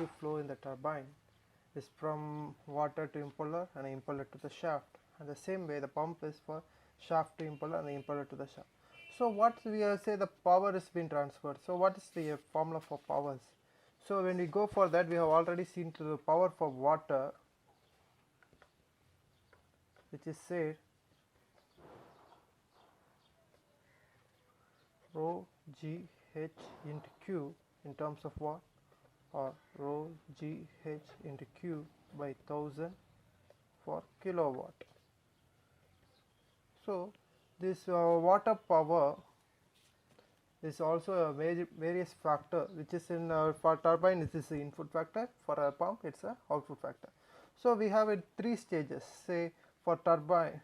to flow in the turbine is from water to impeller and impeller to the shaft, and the same way the pump is for shaft to impeller and the impeller to the shaft. So what we say, the power is being transferred. So what is the formula for powers? So when we go for that, we have already seen to the power for water, which is said rho g h into q in terms of what, or rho g h into q by 1000 for kilowatt. So this water power is also a various factor, which is in for turbine this is the input factor, for a pump it's a output factor. So we have it 3 stages. Say for turbine,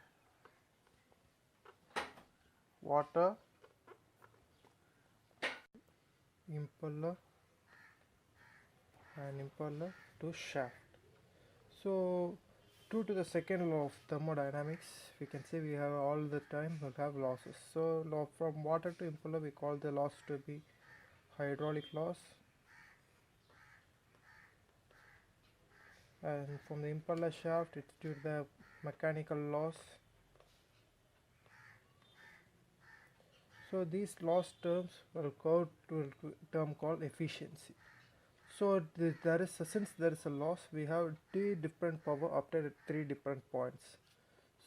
water, impeller and impeller to shaft. So due to the second law of thermodynamics, we can say we have all the time will have losses. So from water to impeller, we call the loss to be hydraulic loss, and from the impeller shaft it's due to the mechanical loss. So these loss terms will go to a term called efficiency. So since there is a loss, we have 3 different power obtained at 3 different points.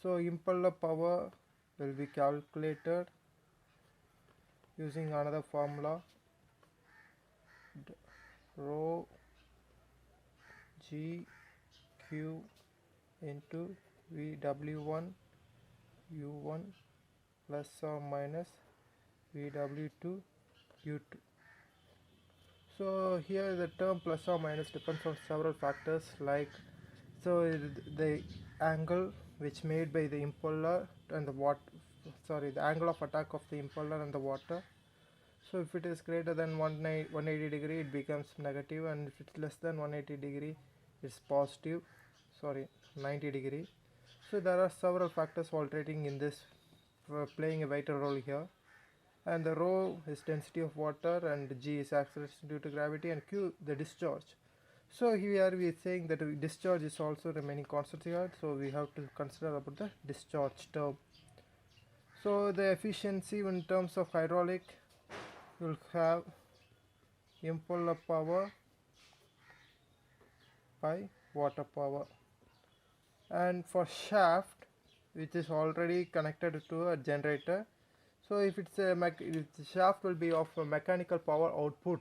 So impeller power will be calculated using another formula, rho g q into vw1 u1 plus or minus vw2 u2. So here the term plus or minus depends on several factors, like the angle which made by the impeller and the angle of attack of the impeller and the water. So if it is greater than 180 degree, it becomes negative, and if it's less than 180 degree, it's positive, 90 degree. So there are several factors altering in this, playing a vital role here. And the rho is density of water, and g is acceleration due to gravity, and q the discharge. So here we are saying that discharge is also remaining constant here, so we have to consider about the discharge term. So the efficiency in terms of hydraulic will have impeller power by water power, and for shaft, which is already connected to a generator, so if it's the shaft will be of a mechanical power output.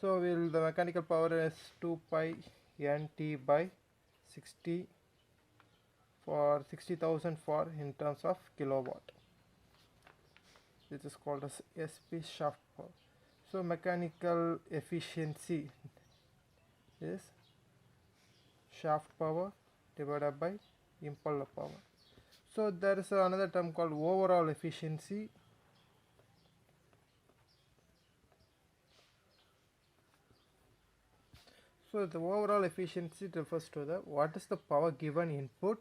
So the mechanical power is 2 pi nt by 60 for 60,000 for in terms of kilowatt. This is called as SP shaft power. So mechanical efficiency is shaft power divided by impeller power. So there is another term called overall efficiency. So the overall efficiency refers to the what is the power given input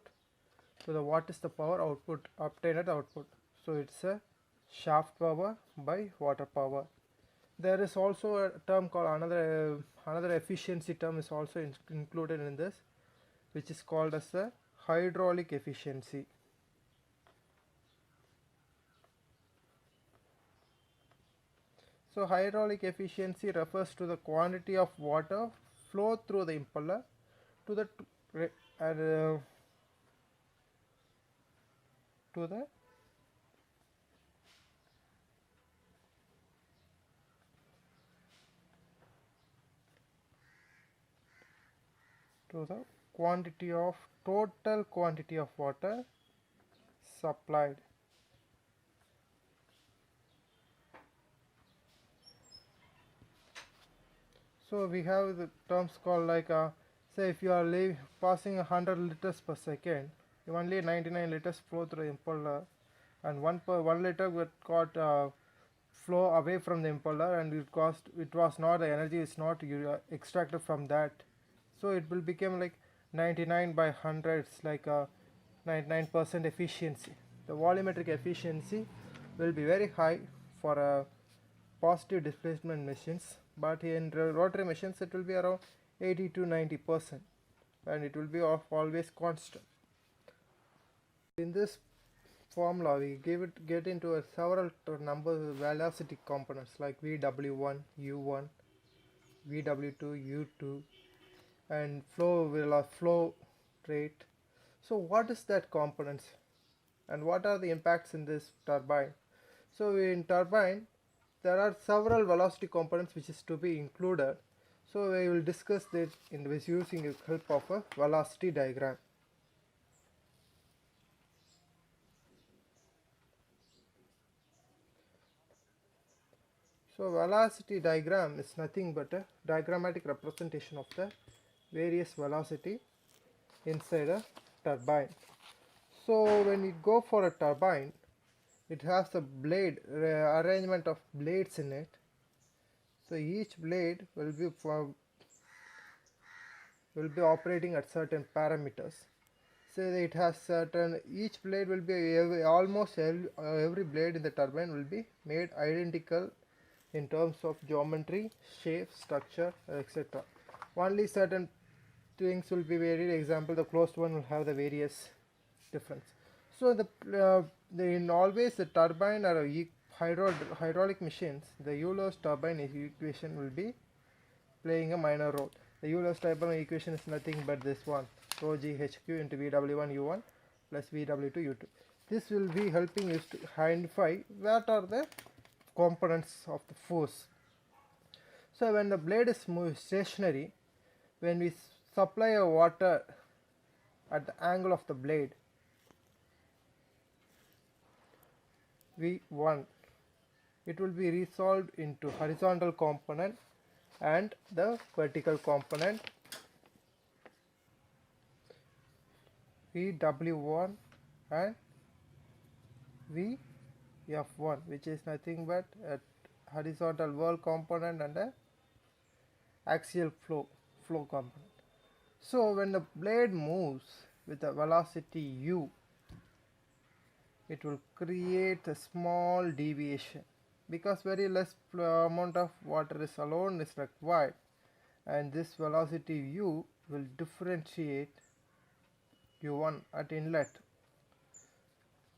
to the what is the power output obtained at output. So it's a shaft power by water power. There is also a term called another efficiency term is also included in this, which is called as the hydraulic efficiency. So hydraulic efficiency refers to the quantity of water flow through the impeller to the total quantity of water supplied. So we have the terms called like say if you are passing 100 liters per second, only 99 liters flow through the impeller, and 1 liter got flow away from the impeller, and it was not, the energy is not extracted from that. So it will become like 99 by 100, it's like a 99% efficiency. The volumetric efficiency will be very high for positive displacement machines, but in rotary machines it will be around 80 to 90%, and it will be of always constant. In this formula we get into several numbers velocity components like vw1 u1 vw2 u2 and flow rate. So what is that components and what are the impacts in this turbine? So in turbine there are several velocity components which is to be included. So we will discuss this in with using the help of a velocity diagram. So velocity diagram is nothing but a diagrammatic representation of the various velocity inside a turbine. So when you go for a turbine, it has a blade arrangement of blades in it. So each blade will be operating at certain parameters. So it has certain, each blade will be almost every blade in the turbine will be made identical in terms of geometry, shape, structure, etc. Only certain things will be varied. Example, the closed one will have the various difference. So in always the turbine or hydraulic machines, the Euler's turbine equation will be playing a minor role. The Euler's turbine equation is nothing but this one, rho g hq into vw1 u1 plus vw2 u2. This will be helping us to identify what are the components of the force. So when the blade is stationary, when we supply a water at the angle of the blade V1, it will be resolved into horizontal component and the vertical component Vw1 and Vf1, which is nothing but a horizontal whirl component and a axial flow component. So when the blade moves with a velocity u, it will create a small deviation because very less amount of water is alone is required, and this velocity u will differentiate u1 at inlet,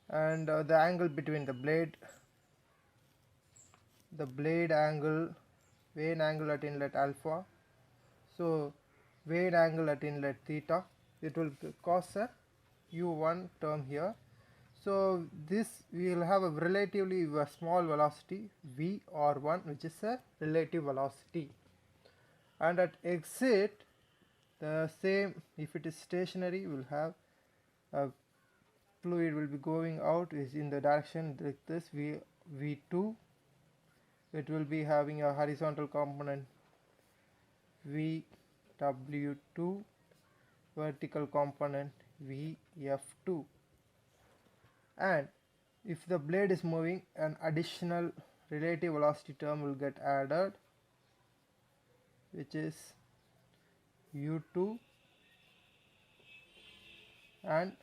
and the angle between the blade angle, vane angle at inlet alpha, so vane angle at inlet theta, it will cause a u1 term here. So this we will have a relatively small velocity v(r1), which is a relative velocity, and at exit the same, if it is stationary, we will have a fluid will be going out is in the direction like this v2. It will be having a horizontal component vw2, vertical component vf2, and if the blade is moving, an additional relative velocity term will get added, which is u2, and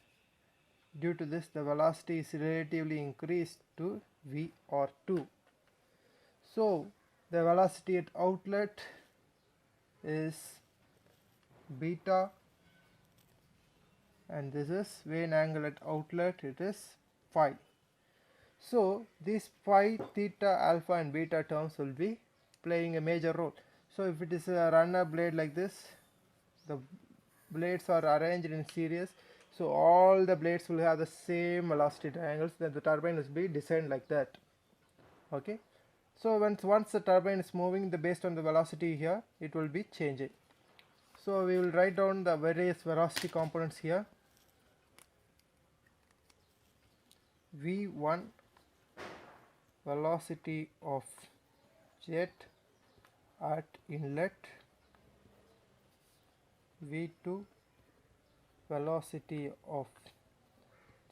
due to this the velocity is relatively increased to v(r2). So the velocity at outlet is beta, and this is vane angle at outlet, it is phi. So these phi, theta, alpha and beta terms will be playing a major role. So if it is a runner blade like this, the blades are arranged in series, so all the blades will have the same velocity triangles, then the turbine will be designed like that. Okay, so once the turbine is moving, based on the velocity here, it will be changing. So we will write down the various velocity components here. V1, velocity of jet at inlet, V2, velocity of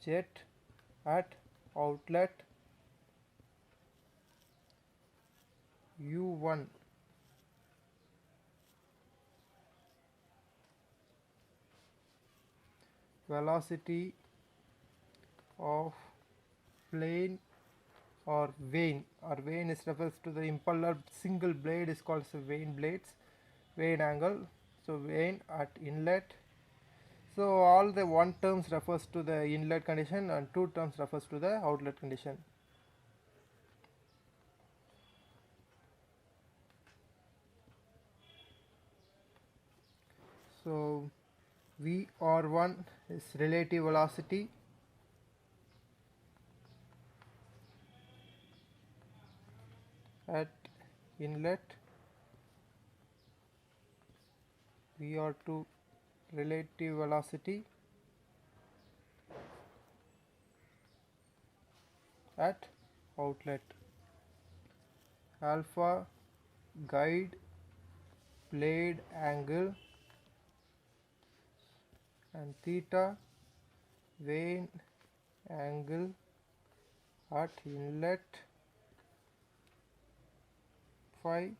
jet at outlet, U1, velocity of plane or vane. Or vane is refers to the impeller single blade is called as a vane blades, vane angle. So vane at inlet. So all the one terms refers to the inlet condition and two terms refers to the outlet condition. So VR1 is relative velocity at inlet, VR2 relative velocity at outlet, alpha guide blade angle and theta vane angle at inlet, phi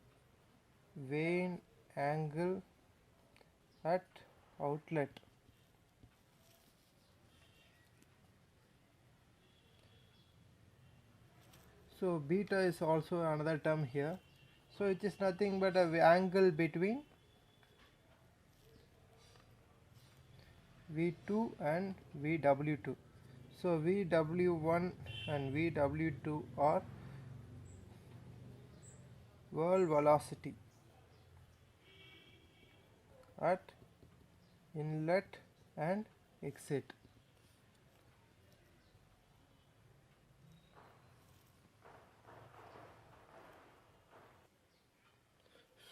vane angle at outlet. So beta is also another term here. So it is nothing but a angle between V2 and VW2. So VW1 and VW2 are world velocity at inlet and exit.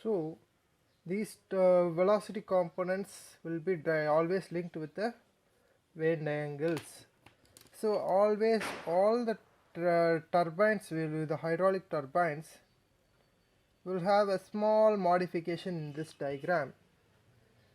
So these velocity components will be always linked with the vane angles. So always all the turbines the hydraulic turbines will have a small modification in this diagram.